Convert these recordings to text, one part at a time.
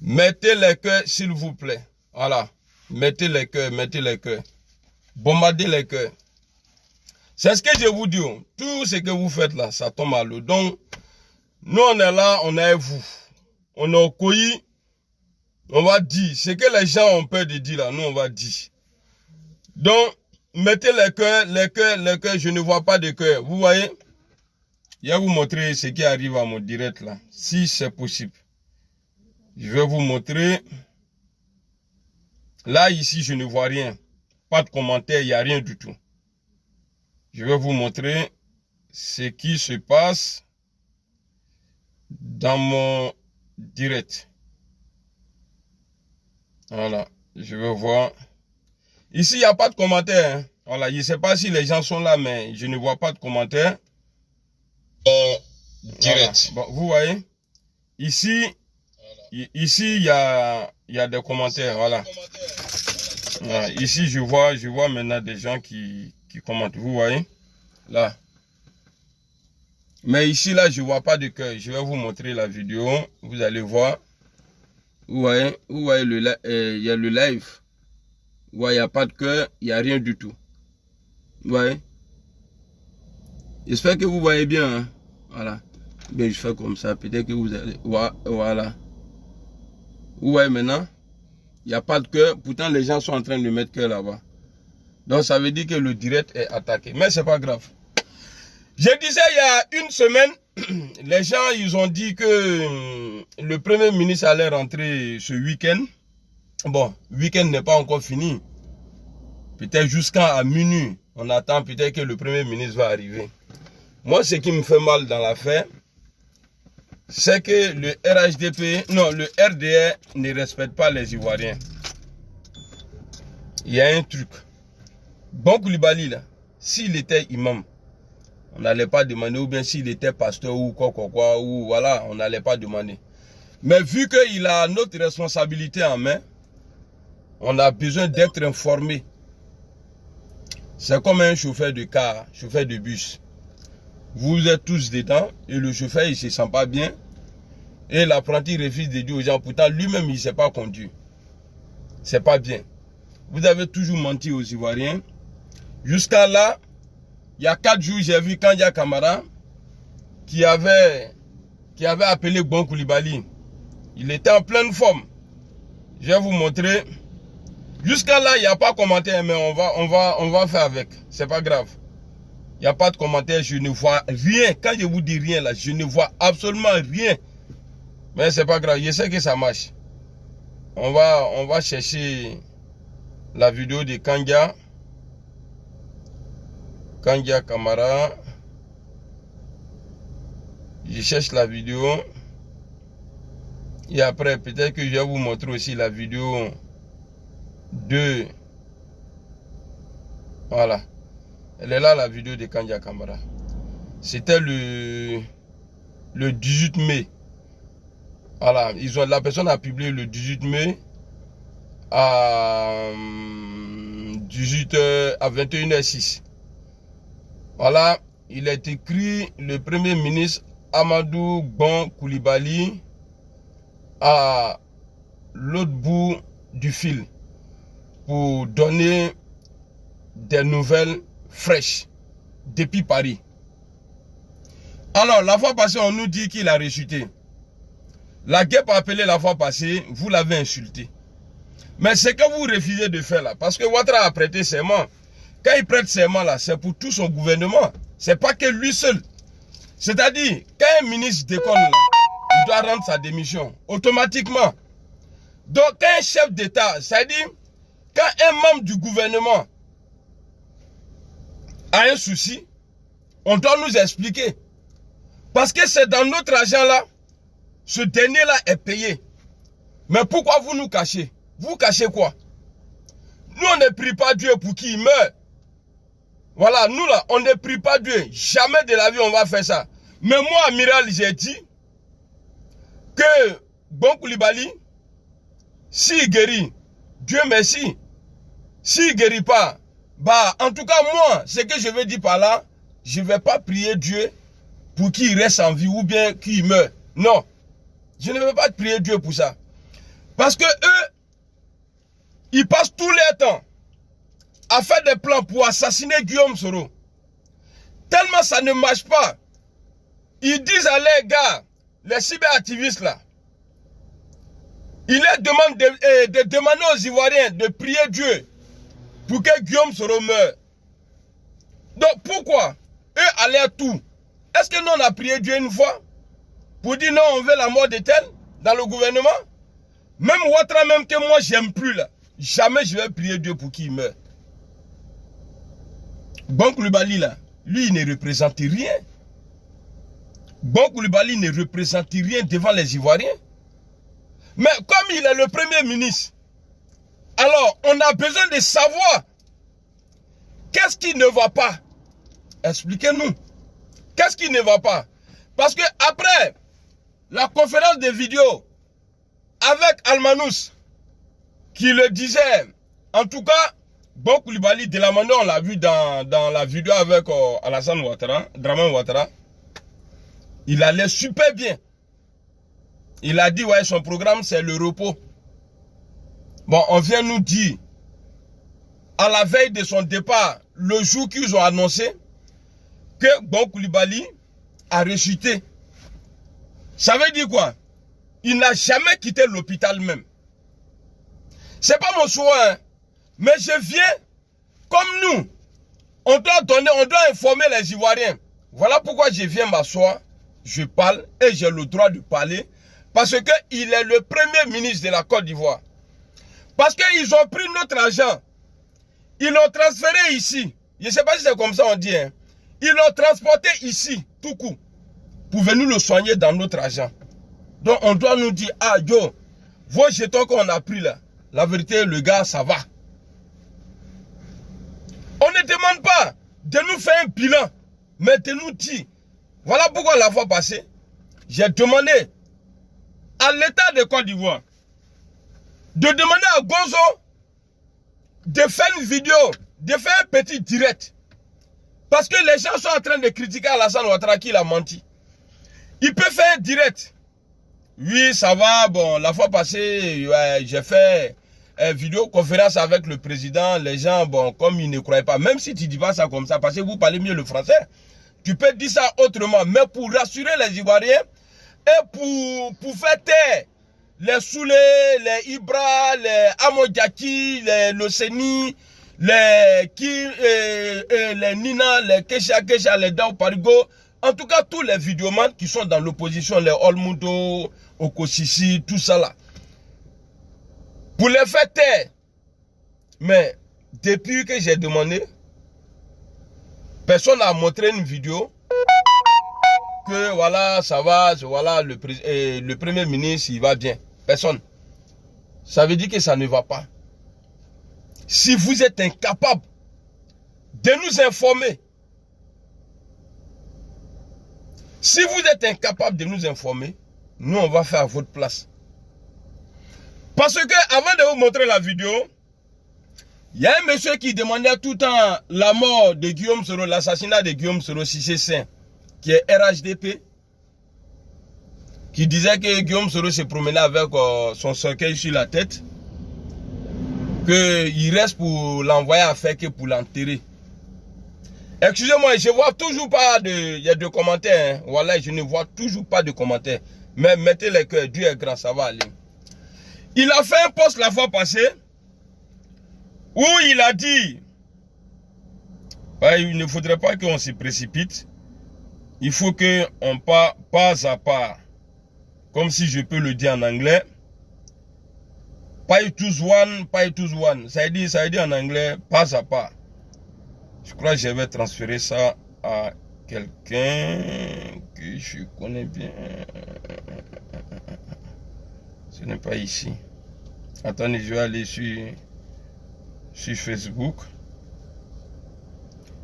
Mettez les cœurs, s'il vous plaît. Voilà. Mettez les cœurs, mettez les cœurs. Bombardez les cœurs. C'est ce que je vous dis. Tout ce que vous faites là, ça tombe à l'eau. Donc, nous on est là, on est avec vous. On est au Koyi. On va dire. Ce que les gens ont peur de dire là, nous on va dire. Donc, mettez les cœurs, les cœurs, les cœurs. Je ne vois pas de cœur. Vous voyez? Je vais vous montrer ce qui arrive à mon direct là. Si c'est possible. Je vais vous montrer. Là, ici, je ne vois rien. Pas de commentaires, il n'y a rien du tout. Je vais vous montrer ce qui se passe dans mon direct. Voilà, je vais voir. Ici, il n'y a pas de commentaires. Hein. Voilà, je ne sais pas si les gens sont là, mais je ne vois pas de commentaires. Direct. Voilà. Bon, vous voyez, ici, il y a des commentaires. Voilà. Voilà. Ici, je vois maintenant des gens qui commentent. Vous voyez, là. Mais ici, là, je ne vois pas de cœur. Je vais vous montrer la vidéo. Vous allez voir. Vous voyez, il y a le live. Vous voyez, il n'y a pas de cœur, il n'y a rien du tout. Vous voyez. J'espère que vous voyez bien. Hein? Voilà. Bien, je fais comme ça. Peut-être que vous allez... Voilà. Vous voyez maintenant, il n'y a pas de cœur. Pourtant, les gens sont en train de mettre cœur là-bas. Donc, ça veut dire que le direct est attaqué. Mais ce n'est pas grave. Je disais il y a une semaine, les gens, ils ont dit que le Premier ministre allait rentrer ce week-end. Bon, le week-end n'est pas encore fini. Peut-être jusqu'à minuit. On attend peut-être que le Premier ministre va arriver. Moi, ce qui me fait mal dans l'affaire, c'est que le le RDR ne respecte pas les Ivoiriens. Il y a un truc. Bon Koulibaly, là, s'il était imam, on n'allait pas demander, ou bien s'il était pasteur ou quoi, ou voilà, on n'allait pas demander. Mais vu qu'il a notre responsabilité en main, on a besoin d'être informé. C'est comme un chauffeur de car, chauffeur de bus. Vous êtes tous dedans et le chauffeur, il ne se sent pas bien. Et l'apprenti refuse de dire aux gens, pourtant lui-même, il ne sait pas conduire. C'est pas bien. Vous avez toujours menti aux Ivoiriens. Jusqu'à là, il y a 4 jours, j'ai vu Kandia Kamara qui avait appelé Bon Koulibaly. Il était en pleine forme. Je vais vous montrer. Jusqu'à là, il n'y a pas de commentaire, mais on va faire avec. C'est pas grave. Il n'y a pas de commentaire, je ne vois rien. Quand je vous dis rien là, je ne vois absolument rien. Mais c'est pas grave, je sais que ça marche. On va chercher la vidéo de Kandia. Kandia Kamara. Je cherche la vidéo. Et après, peut-être que je vais vous montrer aussi la vidéo de... Voilà. Elle est là, la vidéo de Kandia Kamara. C'était le 18 mai. Voilà. La personne a publié le 18 mai à 21h06. Voilà. Il est écrit le Premier ministre Amadou Bon Koulibaly à l'autre bout du fil pour donner des nouvelles fraîches depuis Paris. Alors, la fois passée, on nous dit qu'il a rechuté. La guêpe a appelé la fois passée, vous l'avez insulté. Mais ce que vous refusez de faire là, parce que Ouattara a prêté serment. Quand il prête serment là, c'est pour tout son gouvernement. C'est pas que lui seul. C'est-à-dire, quand un ministre déconne là, il doit rendre sa démission automatiquement. Donc, quand un chef d'État, c'est-à-dire, quand un membre du gouvernement a un souci, on doit nous expliquer. Parce que c'est dans notre argent là, ce dernier là est payé. Mais pourquoi vous nous cachez? Vous cachez quoi? Nous, on ne prie pas Dieu pour qu'il meure. Voilà, nous là, on ne prie pas Dieu. Jamais de la vie on va faire ça. Mais moi, amiral, j'ai dit que Bon Koulibaly, s'il guérit, Dieu merci. S'il ne guérit pas, bah, en tout cas, moi, ce que je veux dire par là, je ne vais pas prier Dieu pour qu'il reste en vie ou bien qu'il meure. Non. Je ne vais pas prier Dieu pour ça. Parce que eux, ils passent tout leur temps à faire des plans pour assassiner Guillaume Soro. Tellement ça ne marche pas. Ils disent à les gars, les cyberactivistes là, ils leur demandent de demander aux Ivoiriens de prier Dieu pour que Guillaume Soro meure. Donc pourquoi eux allaient tout? Est-ce que nous on a prié Dieu une fois pour dire non, on veut la mort de tel dans le gouvernement? Même Ouattara, même que moi j'aime plus là, jamais je vais prier Dieu pour qu'il meure. Bon Coulibaly là, lui il ne représente rien. Bon Coulibaly ne représente rien devant les Ivoiriens. Mais comme il est le premier ministre, alors on a besoin de savoir qu'est-ce qui ne va pas. Expliquez-nous. Qu'est-ce qui ne va pas? Parce que après la conférence de vidéo avec Almanous, qui le disait, en tout cas, Bon Coulibaly, de la manière on l'a vu dans la vidéo avec Alassane Ouattara, Draman Ouattara, il allait super bien. Il a dit, ouais, son programme, c'est le repos. Bon, on vient nous dire, à la veille de son départ, le jour qu'ils ont annoncé, que Bon Coulibaly a ressuscité. Ça veut dire quoi? Il n'a jamais quitté l'hôpital même. C'est pas mon choix, hein. Mais je viens, comme nous, on doit informer les Ivoiriens. Voilà pourquoi je viens m'asseoir, je parle et j'ai le droit de parler. Parce qu'il est le premier ministre de la Côte d'Ivoire. Parce qu'ils ont pris notre argent. Ils l'ont transféré ici. Je ne sais pas si c'est comme ça on dit. Hein. Ils l'ont transporté ici, tout coup. Pour venir le soigner dans notre argent. Donc on doit nous dire, ah yo, vos jetons qu'on a pris là, la vérité, le gars, ça va. On ne demande pas de nous faire un bilan, mais de nous dire. Voilà pourquoi la fois passée, j'ai demandé à l'État de Côte d'Ivoire de demander à Gonzo de faire une vidéo, de faire un petit direct. Parce que les gens sont en train de critiquer Alassane Ouattara qui a menti. Il peut faire un direct. Oui, ça va. Bon, la fois passée, ouais, j'ai fait une vidéoconférence avec le président. Les gens, bon, comme ils ne croyaient pas, même si tu ne dis pas ça comme ça, parce que vous parlez mieux le français, tu peux dire ça autrement. Mais pour rassurer les Ivoiriens et pour faire taire les Soulé, les Ibra, les Amodjaki, les Loseni, les Nina, les Kesha, les Dao Parigo, en tout cas tous les vidéomans qui sont dans l'opposition, les Olmudo, Okosisi, tout ça là. Pour les faire taire. Mais depuis que j'ai demandé, personne n'a montré une vidéo que voilà, ça va, voilà, le premier ministre, il va bien. Personne. Ça veut dire que ça ne va pas. Si vous êtes incapable de nous informer, si vous êtes incapable de nous informer, nous on va faire à votre place. Parce que avant de vous montrer la vidéo, il y a un monsieur qui demandait tout le temps la mort de Guillaume Soro, l'assassinat de Guillaume Soro, si c'est sain, qui est RHDP, qui disait que Guillaume Soro se promenait avec son cercueil sur la tête, qu'il reste pour l'envoyer à faire que pour l'enterrer. Excusez-moi, je ne vois toujours pas il y a de commentaires. Hein. Voilà, je ne vois toujours pas de commentaires. Mais mettez les cœurs, Dieu est grand, ça va aller. Il a fait un post la fois passée où il a dit, il ne faudrait pas qu'on se précipite. Il faut qu'on parte pas à pas. Comme si je peux le dire en anglais. Pas tous one. Ça veut dire en anglais, pas à pas. Je crois que je vais transférer ça à quelqu'un que je connais bien. Ce n'est pas ici. Attendez, je vais aller sur Facebook.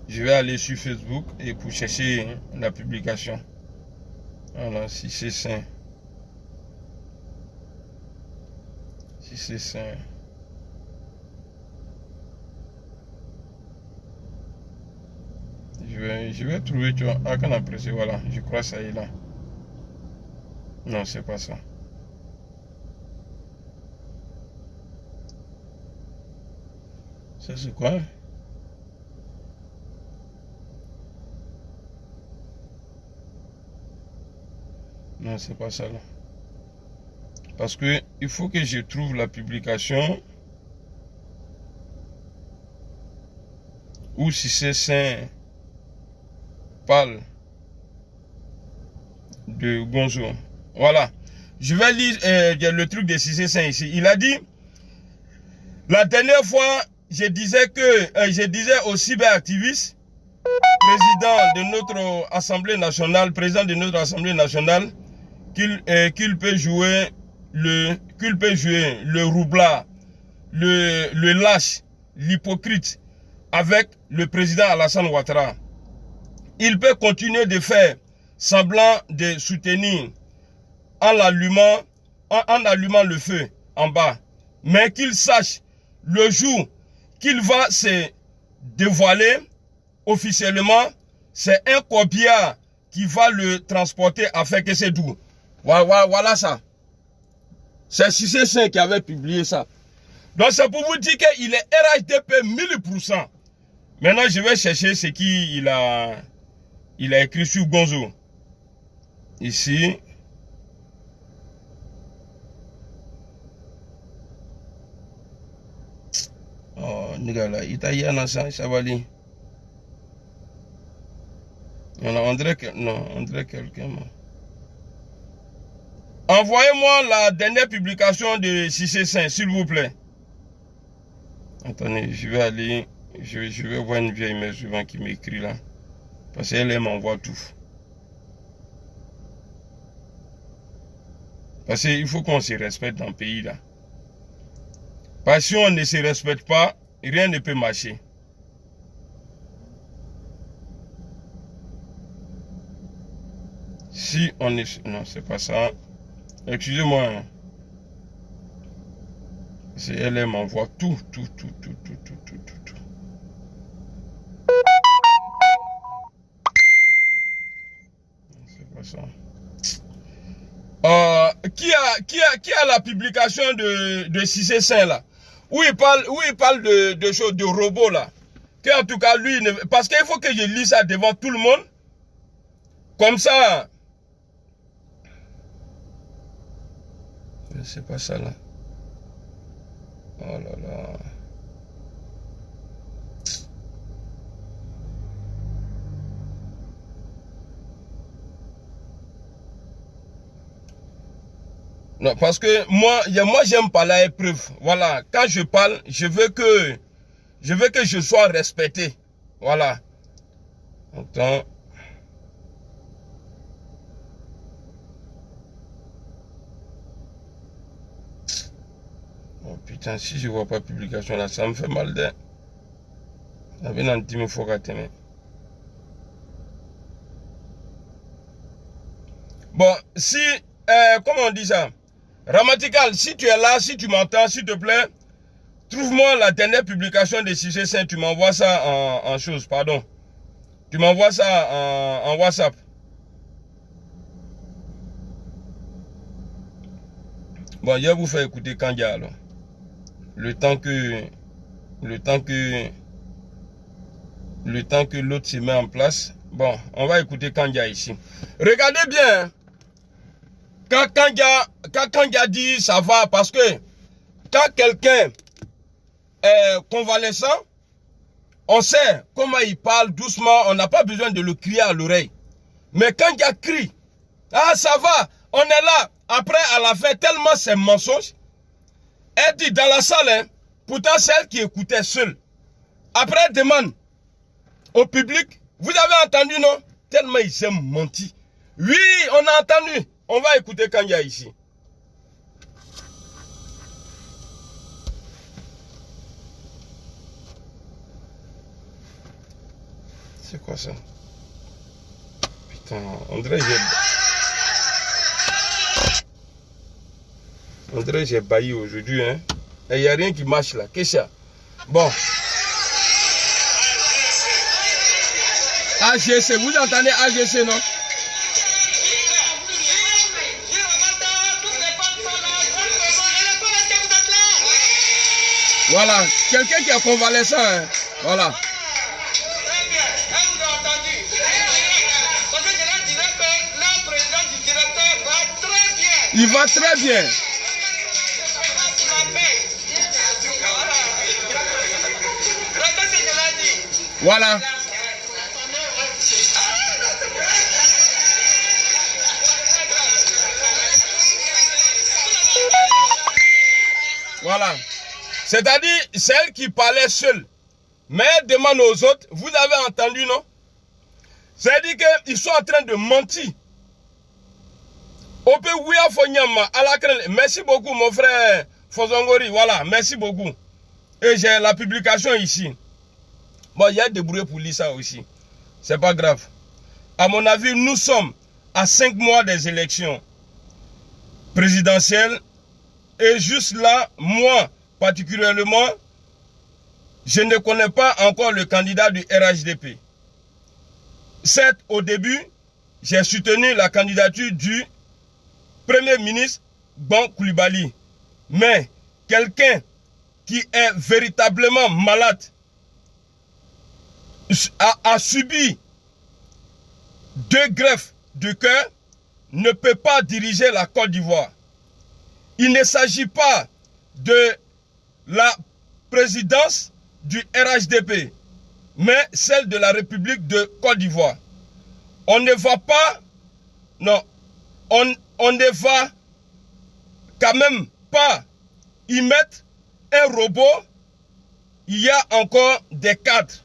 Je vais aller sur Facebook et pour chercher la publication. Voilà, si c'est sain. Si c'est sain. Je vais trouver, tu vois, à quand apprécier, voilà, je crois que ça y est là. Non, c'est pas ça. Ça c'est quoi? Non, c'est pas ça là. Parce que il faut que je trouve la publication où Cissé Saint parle de Gonzo. Voilà. Je vais lire le truc de Cissé Saint ici. Il a dit, la dernière fois, je disais aux cyberactivistes, président de notre Assemblée nationale, qu'il peut jouer le roublard, le lâche, l'hypocrite avec le président Alassane Ouattara. Il peut continuer de faire semblant de soutenir en allumant le feu en bas. Mais qu'il sache, le jour qu'il va se dévoiler officiellement, c'est un corbillard qui va le transporter afin que c'est doux. Voilà ça. C'est Cissé Saint qui avait publié ça. Donc c'est pour vous dire qu'il est RHDP 1000%. Maintenant je vais chercher ce qu'il a écrit sur Gonzo. Ici. Oh, nigala, Italiana ça va aller. On dirait quelqu'un. Envoyez-moi la dernière publication de Cissé Saint, s'il vous plaît. Attendez, je vais aller. Je vais voir une vieille mère souvent qui m'écrit là. Parce qu'elle m'envoie tout. Parce qu'il faut qu'on se respecte dans le pays là. Parce que si on ne se respecte pas, rien ne peut marcher. Si on est... Non, c'est pas ça. Excusez-moi. Elle m'envoie tout. C'est pas ça. Qui a la publication de Cissé Saint là? Où il parle de choses, de robots là. Que en tout cas lui, parce qu'il faut que je lise ça devant tout le monde. Comme ça. C'est pas ça là. Oh là là. Non, parce que moi j'aime parler à épreuve. Voilà, quand je parle, je veux que je sois respecté. Voilà. Attends. Oh putain, si je vois pas publication là, ça me fait mal d'air. Ça vient en 10 000 fois qu'à tenir. Bon, si, comment on dit ça? Ramatical, si tu es là, si tu m'entends, s'il te plaît, trouve-moi la dernière publication de Cissé Saint. Tu m'envoies ça en chose, pardon. Tu m'envoies ça en WhatsApp. Bon, je vais vous faire écouter Kandia alors. Le temps que l'autre se met en place. Bon, on va écouter Kandia ici. Regardez bien. Quand Kandia dit ça va, parce que quand quelqu'un est convalescent, on sait comment il parle doucement, on n'a pas besoin de le crier à l'oreille. Mais Kandia crie, ah ça va, on est là. Après, à la fin, tellement c'est mensonge. Elle dit dans la salle, hein, pourtant celle qui écoutait seule. Après, elle demande au public, vous avez entendu non? Tellement ils aiment mentir. Oui, on a entendu. On va écouter Kandia ici. C'est quoi ça? Putain, on dirait que j'ai bailli aujourd'hui, hein. Et il n'y a rien qui marche là. Qu'est-ce que c'est? Bon. AGC, vous entendez AGC, non? Voilà, quelqu'un qui est convalescent. Hein. Voilà. Il va très bien. Voilà. Voilà. C'est-à-dire, celle qui parlait seule. Mais elle demande aux autres, vous avez entendu, non? C'est-à-dire qu'ils sont en train de mentir. Merci beaucoup, mon frère Fozongori. Voilà, merci beaucoup. Et j'ai la publication ici. Bon, il y a des brouillés pour lire ça aussi. C'est pas grave. À mon avis, nous sommes à 5 mois des élections présidentielles. Et juste là, moi, particulièrement, je ne connais pas encore le candidat du RHDP. Certes, au début, j'ai soutenu la candidature du Premier ministre Ban Coulibaly. Mais quelqu'un qui est véritablement malade a subi 2 greffes de cœur ne peut pas diriger la Côte d'Ivoire. Il ne s'agit pas de la présidence du RHDP, mais celle de la République de Côte d'Ivoire. On ne va pas, non, on ne va quand même pas y mettre un robot. Il y a encore des cadres.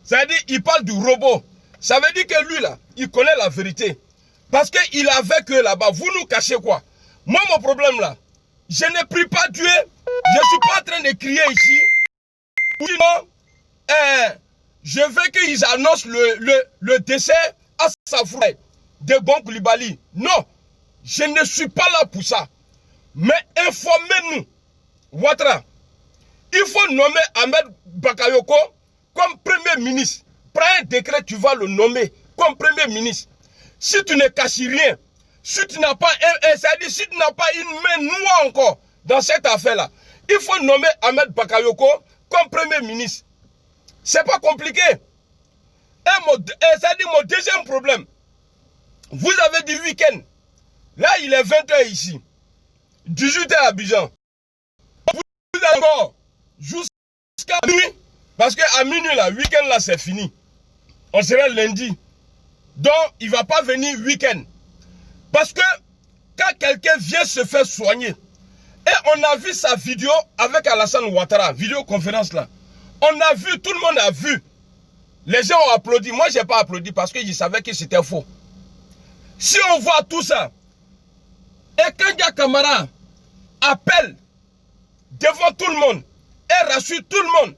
C'est-à-dire, il parle du robot. Ça veut dire que lui, là, il connaît la vérité. Parce qu'il a vécu là-bas. Vous nous cachez quoi? Moi, mon problème, là, je ne prie pas Dieu. Je ne suis pas en train de crier ici. Sinon, je veux qu'ils annoncent le décès à sa frère de Ban Coulibaly. Non, je ne suis pas là pour ça. Mais informez-nous. Ouattara, il faut nommer Ahmed Bakayoko comme Premier ministre. Prends un décret, tu vas le nommer comme Premier ministre. Si tu ne caches rien, si tu n'as pas si tu n'as pas une main noire encore dans cette affaire-là, il faut nommer Ahmed Bakayoko comme Premier ministre. C'est pas compliqué. C'est-à-dire mon deuxième problème. Vous avez dit week-end. Là, il est 20h ici. 18h à Abidjan. Vous avez encore jusqu'à minuit. Parce qu'à minuit, là, week-end, là, c'est fini. On sera lundi. Donc, il ne va pas venir week-end. Parce que quand quelqu'un vient se faire soigner, et on a vu sa vidéo avec Alassane Ouattara, vidéoconférence là. On a vu, tout le monde a vu. Les gens ont applaudi. Moi, je n'ai pas applaudi parce que je savais que c'était faux. Si on voit tout ça, et quand Dia Camara appelle devant tout le monde, et rassure tout le monde,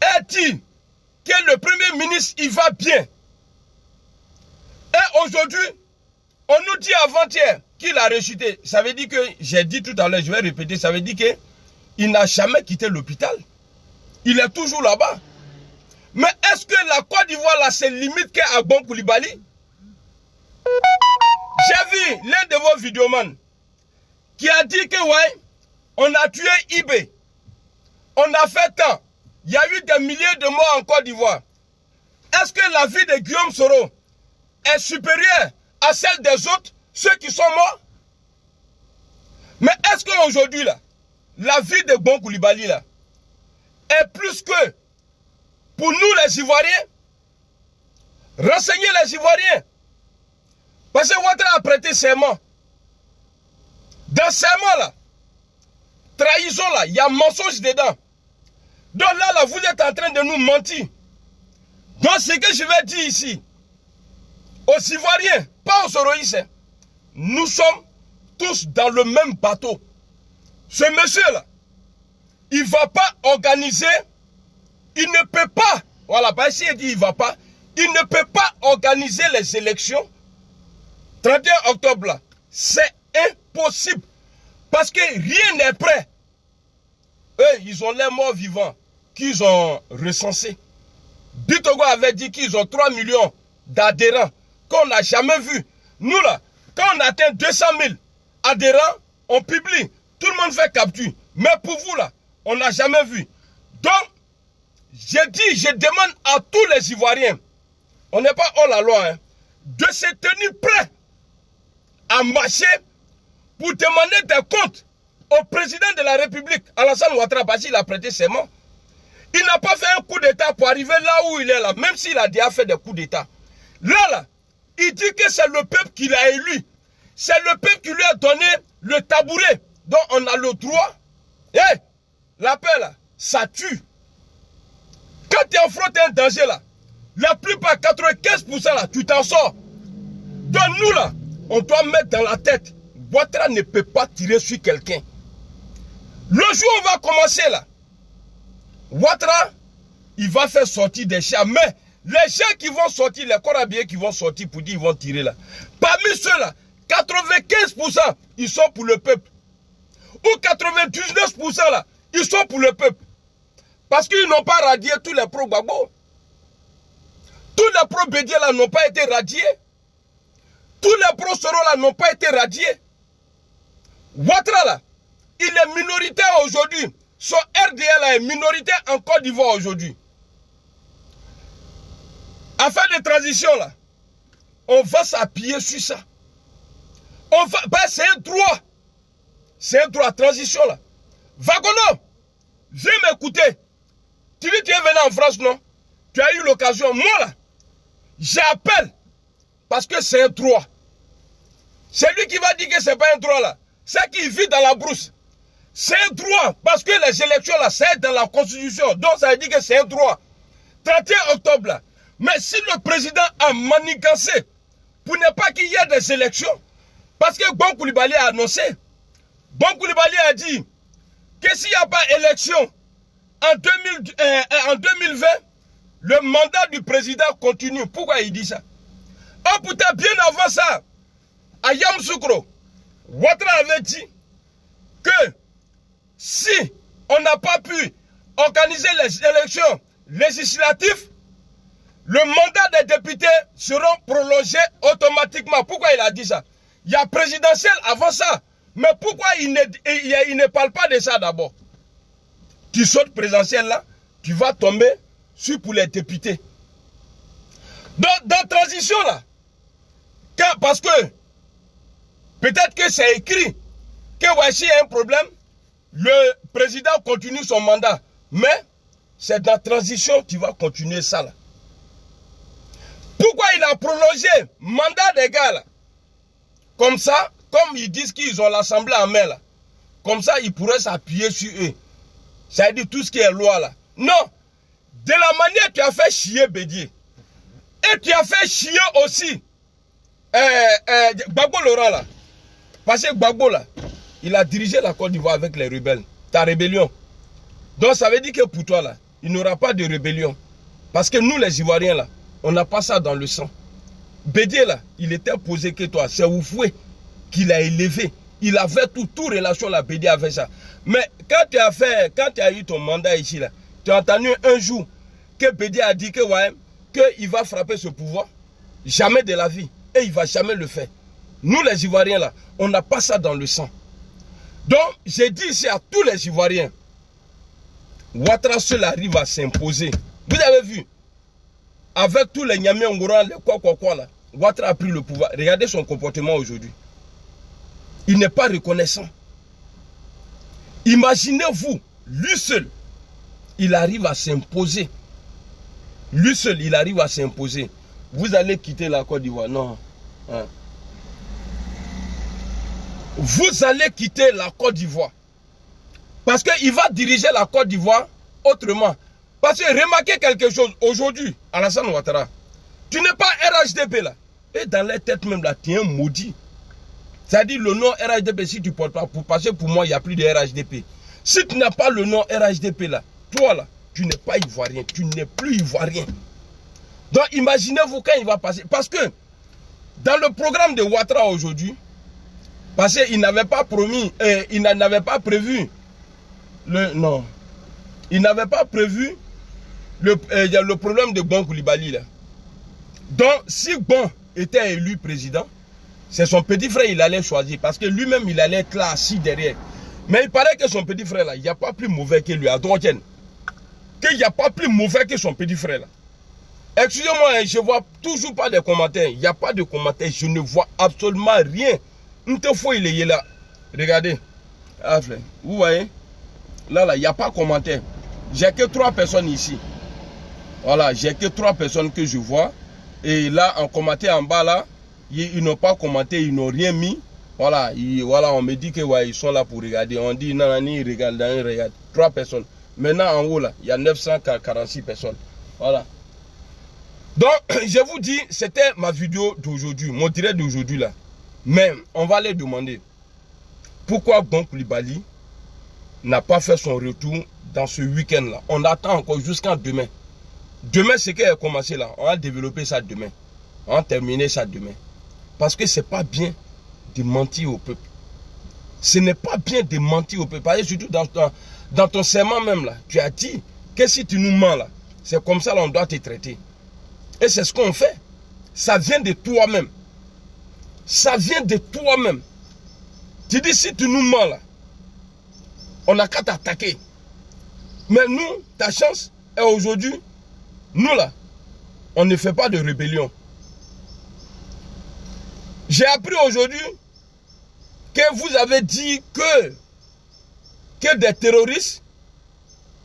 et dit que le Premier ministre, il va bien. Et aujourd'hui, on nous dit avant-hier qu'il a rechuté. Ça veut dire que, j'ai dit tout à l'heure, je vais répéter, ça veut dire qu'il n'a jamais quitté l'hôpital. Il est toujours là-bas. Mais est-ce que la Côte d'Ivoire, là, se limite qu'à Ban Coulibaly? J'ai vu l'un de vos vidéomans qui a dit que, ouais, on a tué Ibé. On a fait tant. Il y a eu des milliers de morts en Côte d'Ivoire. Est-ce que la vie de Guillaume Soro est supérieure à celle des autres, ceux qui sont morts? Mais est-ce qu'aujourd'hui, là, la vie de Ban Coulibaly, là, est plus que pour nous les Ivoiriens? Renseignez les Ivoiriens. Parce que Ouattara a prêté serment. Dans serment, là, trahison, là, il y a mensonge dedans. Donc là, vous êtes en train de nous mentir. Donc ce que je vais dire ici, aux Ivoiriens, pas aux Soroïstes, nous sommes tous dans le même bateau. Ce monsieur-là, il ne va pas organiser, il ne peut pas, voilà, parce qu'il dit il ne va pas, il ne peut pas organiser les élections 31 octobre là. C'est impossible. Parce que rien n'est prêt. Eux, ils ont les morts vivants qu'ils ont recensés. Bitogo avait dit qu'ils ont 3 millions d'adhérents qu'on n'a jamais vu. Nous là, quand on atteint 200 000 adhérents, on publie. Tout le monde fait capture. Mais pour vous là, On n'a jamais vu. Donc, je demande à tous les Ivoiriens, on n'est pas hors la loi, hein, de se tenir prêts à marcher pour demander des comptes au président de la République, Alassane Ouattara, parce qu'il a prêté serment. Il n'a pas fait un coup d'État pour arriver là où il est là, même s'il a déjà fait des coups d'État. Là, il dit que c'est le peuple qui l'a élu. C'est le peuple qui lui a donné le tabouret dont on a le droit. Eh, la paix là, ça tue. Quand tu es affronté à un danger là, la plupart, 95% là, tu t'en sors. Donc nous là, on doit mettre dans la tête, Ouattara ne peut pas tirer sur quelqu'un. Le jour où on va commencer là, Ouattara, il va faire sortir des chats, mais les chats qui vont sortir, les corps habillés qui vont sortir pour dire qu'ils vont tirer là, parmi ceux-là, 95% ils sont pour le peuple. Ou 99% là, ils sont pour le peuple. Parce qu'ils n'ont pas radié tous les pro-Gbagbo. Tous les pro-Bédié là n'ont pas été radiés. Tous les pro-Soro là n'ont pas été radiés. Ouattara là, il est minoritaire aujourd'hui. Son RDL là est minoritaire en Côte d'Ivoire aujourd'hui. Affaire de transition là, on va s'appuyer sur ça. C'est un droit. C'est un droit, transition là. Wagono, viens m'écouter. Tu dis que tu es venu en France, non? Tu as eu l'occasion. Moi là, j'appelle. Parce que c'est un droit. C'est lui qui va dire que ce n'est pas un droit là. C'est qui vit dans la brousse. C'est un droit. Parce que les élections là, c'est dans la constitution. Donc ça veut dire que c'est un droit. 31 octobre là. Mais si le président a manigancé pour ne pas qu'il y ait des élections, parce que Bon Coulibaly a annoncé, Bon Coulibaly a dit que s'il n'y a pas élection en 2020, le mandat du président continue. Pourquoi il dit ça? Oh putain, bien avant ça, à Yamoussoukro, Ouattara avait dit que si on n'a pas pu organiser les élections législatives, le mandat des députés sera prolongé automatiquement. Pourquoi il a dit ça? Il y a présidentiel avant ça. Mais pourquoi il ne parle pas de ça d'abord? Tu sautes présidentiel là, tu vas tomber sur pour les députés. Dans transition là, parce que peut-être que c'est écrit que voici un problème, le président continue son mandat. Mais c'est dans transition que tu vas continuer ça là. Pourquoi il a prolongé le mandat des gars là? Comme ça, comme ils disent qu'ils ont l'Assemblée en main là. Comme ça, ils pourraient s'appuyer sur eux. Ça veut dire tout ce qui est loi là. Non. De la manière tu as fait chier Bédié. Et tu as fait chier aussi Gbagbo Laurent là. Parce que Gbagbo là, il a dirigé la Côte d'Ivoire avec les rebelles. Ta rébellion. Donc ça veut dire que pour toi là, il n'y aura pas de rébellion. Parce que nous les Ivoiriens là, on n'a pas ça dans le sang. Bédié là, il était posé que toi. C'est Oufoué qui l'a élevé. Il avait toute relation là, Bédié avec ça. Mais quand tu as eu ton mandat ici là, tu as entendu un jour que Bédié a dit que ouais, qu'il va frapper ce pouvoir. Jamais de la vie. Et il ne va jamais le faire. Nous les Ivoiriens là, on n'a pas ça dans le sang. Donc, j'ai dit ici à tous les Ivoiriens, Ouattara seul arrive à s'imposer. Vous avez vu, avec tous les Niamey Ngora, les quoi là, Ouattara a pris le pouvoir. Regardez son comportement aujourd'hui. Il n'est pas reconnaissant. Imaginez-vous, lui seul, il arrive à s'imposer. Lui seul, il arrive à s'imposer. Vous allez quitter la Côte d'Ivoire. Non. Hein. Vous allez quitter la Côte d'Ivoire. Parce qu'il va diriger la Côte d'Ivoire autrement. Parce que remarquez quelque chose. Aujourd'hui, Alassane Ouattara, tu n'es pas RHDP là. Et dans les têtes même là, tu es un maudit. C'est-à-dire le nom RHDP, si tu ne portes pas, parce que pour moi, il n'y a plus de RHDP. Si tu n'as pas le nom RHDP là, toi là, tu n'es pas ivoirien. Tu n'es plus ivoirien. Donc imaginez-vous quand il va passer. Parce que dans le programme de Ouattara aujourd'hui, parce qu'il n'avait pas promis, il n'avait pas prévu il n'avait pas prévu le problème de Bon Coulibaly là. Donc si Bon était élu président, c'est son petit frère il allait choisir parce que lui-même il allait être là assis derrière. Mais il paraît que son petit frère là, il n'y a pas plus mauvais que lui, à droite. Qu'il n'y a pas plus mauvais que son petit frère là. Excusez-moi, je ne vois toujours pas de commentaires. Il n'y a pas de commentaires, je ne vois absolument rien. Il est là. Regardez. Vous voyez? Là, il n'y a pas de commentaire. J'ai que 3 personnes ici. Voilà, j'ai que 3 personnes que je vois. Et là, en commentaire en bas là, ils n'ont pas commenté, ils n'ont rien mis. Voilà, voilà, on me dit que ouais, ils sont là pour regarder. On dit non, ils regardent, 3 personnes. Maintenant en haut là, il y a 946 personnes. Voilà. Donc, je vous dis, c'était ma vidéo d'aujourd'hui, mon direct d'aujourd'hui là. Mais on va les demander pourquoi Bon Coulibaly n'a pas fait son retour dans ce week-end là. On attend encore jusqu'à demain. Demain, c'est qu'elle a commencé là. On va développer ça demain. On va terminer ça demain. Parce que c'est pas bien de mentir au peuple. Ce n'est pas bien de mentir au peuple. Parce que surtout dans ton serment même là, tu as dit que si tu nous mens là, c'est comme ça là on doit te traiter. Et c'est ce qu'on fait. Ça vient de toi-même. Ça vient de toi-même. Tu dis si tu nous mens là, on n'a qu'à t'attaquer. Mais nous, ta chance est aujourd'hui, nous là, on ne fait pas de rébellion. J'ai appris aujourd'hui que vous avez dit que des terroristes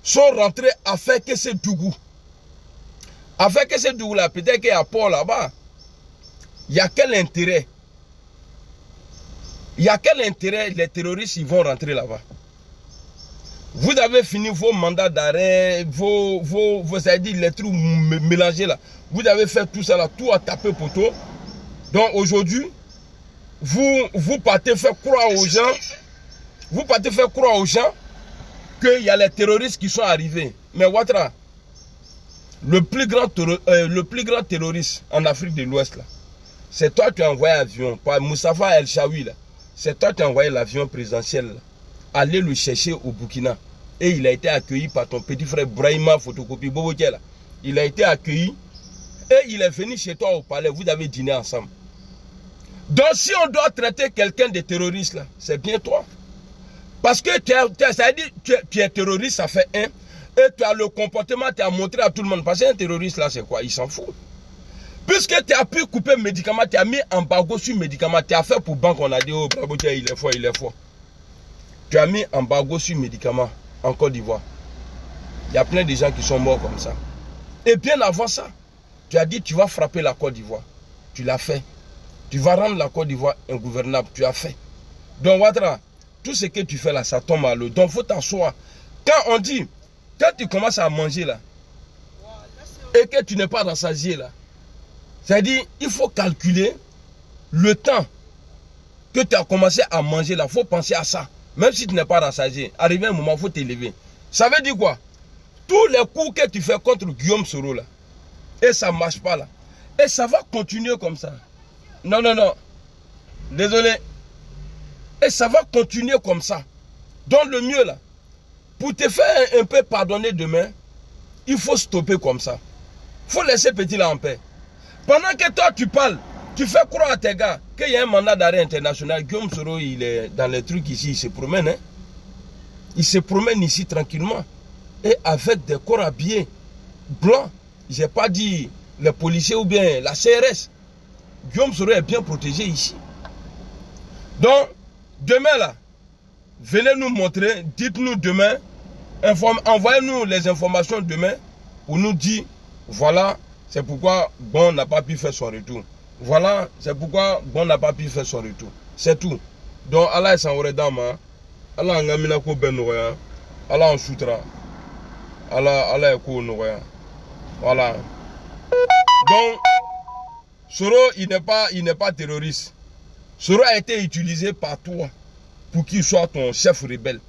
sont rentrés à faire que ce Dougou. À faire que ce Dougou là, peut-être qu'il y a Port là-bas. Il y a quel intérêt? Il y a quel intérêt les terroristes ils vont rentrer là-bas? Vous avez fini vos mandats d'arrêt, ça veut dire les trucs mélangés là. Vous avez fait tout ça là, tout à taper poteau. Donc aujourd'hui, vous partez faire croire aux gens, qu'il y a les terroristes qui sont arrivés. Mais Ouattara, le plus grand terroriste en Afrique de l'Ouest là, c'est toi qui as envoyé l'avion, par Moustapha El Chaoui là. C'est toi qui as envoyé l'avion présidentiel là. Aller le chercher au Burkina. Et il a été accueilli par ton petit frère Brahima Photocopie Boboké là. Il a été accueilli et il est venu chez toi au palais. Vous avez dîné ensemble. Donc si on doit traiter quelqu'un de terroriste là, c'est bien toi. Parce que ça dit, tu es terroriste, ça fait un. Et tu as le comportement, tu as montré à tout le monde. Parce qu'un terroriste là, c'est quoi? Il s'en fout. Puisque tu as pu couper médicaments, tu as mis embargo sur médicaments, tu as fait pour banque, on a dit, oh, bravo, il est fort, il est fort. Tu as mis embargo sur médicaments en Côte d'Ivoire. Il y a plein de gens qui sont morts comme ça. Et bien avant ça, tu as dit, tu vas frapper la Côte d'Ivoire. Tu l'as fait. Tu vas rendre la Côte d'Ivoire ingouvernable. Tu as fait. Donc, Ouattara, tout ce que tu fais là, ça tombe à l'eau. Donc, il faut t'asseoir. Quand on dit, quand tu commences à manger là, et que tu n'es pas rassasié là, c'est-à-dire, il faut calculer le temps que tu as commencé à manger là. Il faut penser à ça. Même si tu n'es pas rassasié, arrivé un moment, il faut t'élever. Ça veut dire quoi? Tous les coups que tu fais contre Guillaume Soro là, et ça ne marche pas là, et ça va continuer comme ça. Non, non, non. Désolé. Et ça va continuer comme ça. Donc le mieux là, pour te faire un peu pardonner demain, il faut stopper comme ça. Il faut laisser petit là en paix. Pendant que toi tu parles, tu fais croire à tes gars qu'il y a un mandat d'arrêt international. Guillaume Soro, il est dans les trucs ici, il se promène. Hein? Il se promène ici tranquillement. Et avec des corps habillés blancs. Je n'ai pas dit les policiers ou bien la CRS. Guillaume Soro est bien protégé ici. Donc, demain là, venez nous montrer, dites-nous demain, envoyez-nous les informations demain pour nous dire, voilà, c'est pourquoi Bon n'a pas pu faire son retour. Voilà, c'est pourquoi Bon n'a pas pu faire son retour. C'est tout. Donc, Allah est sans dama. Allah n'a pas ko ben noya. Allah en soutra. Allah est ko noya. Voilà. Donc, Soro, il n'est pas terroriste. Soro a été utilisé par toi pour qu'il soit ton chef rebelle.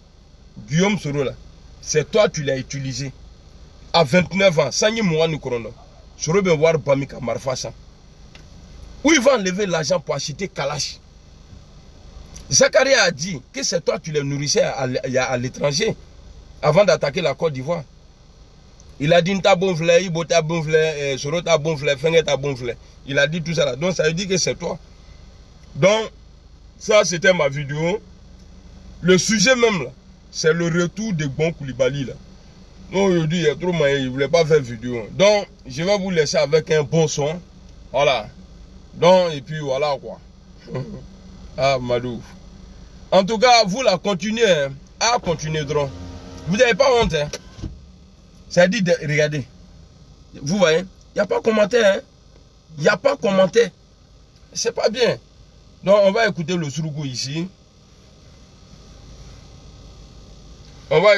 Guillaume Soro là, c'est toi tu l'as utilisé. À 29 ans, Sanyi Mouani Korono. Soro ben voir Bamika Marfasa. Où il va enlever l'argent pour acheter Kalash. Zakaria a dit que c'est toi tu les nourrissais à l'étranger avant d'attaquer la Côte d'Ivoire. Il a dit ta bon fleur, Ibo ta bon fleur, Soro ta bon fleur, Fenge ta bon fleur. Il a dit tout ça là. Donc ça veut dire que c'est toi. Donc ça c'était ma vidéo. Le sujet même là, c'est le retour de Gbon Coulibaly là. Non, aujourd'hui, il y a trop moyen, il ne voulait pas faire vidéo. Donc, je vais vous laisser avec un bon son. Voilà. Donc, et puis voilà quoi. Ah, Madou. En tout cas, vous la continuez, hein. Ah, continuez donc. Vous n'avez pas honte, hein. Ça dit, regardez. Vous voyez, il n'y a pas de commentaire, hein. Il n'y a pas de commentaire. C'est pas bien. Donc, on va écouter le Sourougou ici. On va